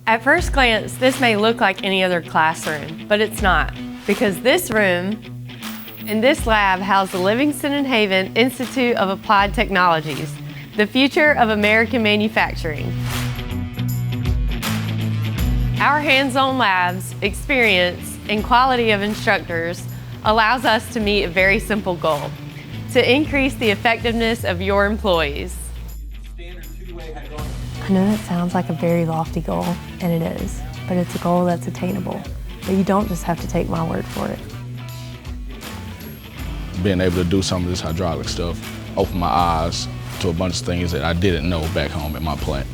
At first glance, this may look like any other classroom, but it's not, because this room and this lab house the Livingston and Haven Institute of Applied Technologies, the future of American manufacturing. Our hands-on labs, experience, and quality of instructors allows us to meet a very simple goal: to increase the effectiveness of your employees. I know that sounds like a very lofty goal, and it is, but it's a goal that's attainable. But you don't just have to take my word for it. Being able to do some of this hydraulic stuff opened my eyes to a bunch of things that I didn't know back home at my plant.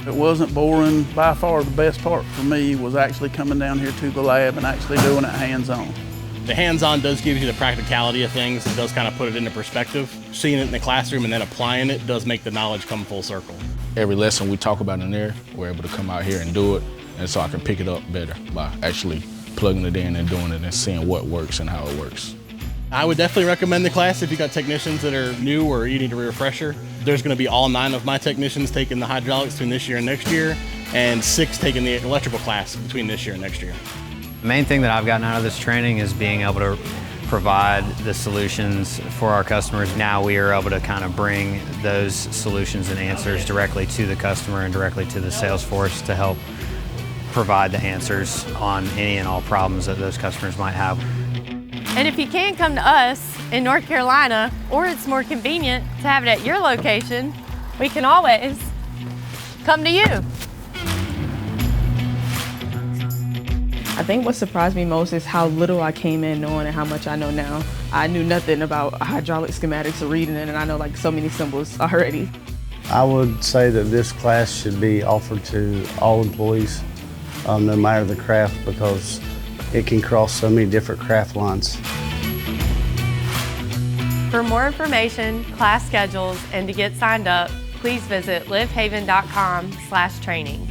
It wasn't boring. By far the best part for me was actually coming down here to the lab and actually doing it hands-on. The hands-on does give you the practicality of things. It does kind of put it into perspective. Seeing it in the classroom and then applying it does make the knowledge come full circle. Every lesson we talk about in there, we're able to come out here and do it, and so I can pick it up better by actually plugging it in and doing it and seeing what works and how it works. I would definitely recommend the class if you got technicians that are new or you need a refresher. There's going to be all 9 of my technicians taking the hydraulics between this year and next year, and 6 taking the electrical class between this year and next year. The main thing that I've gotten out of this training is being able to provide the solutions for our customers. Now we are able to kind of bring those solutions and answers directly to the customer and directly to the sales force to help provide the answers on any and all problems that those customers might have. And if you can't come to us in North Carolina, or it's more convenient to have it at your location, we can always come to you. I think what surprised me most is how little I came in knowing and how much I know now. I knew nothing about hydraulic schematics or reading it, and I know like so many symbols already. I would say that this class should be offered to all employees, no matter the craft, because it can cross so many different craft lines. For more information, class schedules, and to get signed up, please visit livehaven.com/training.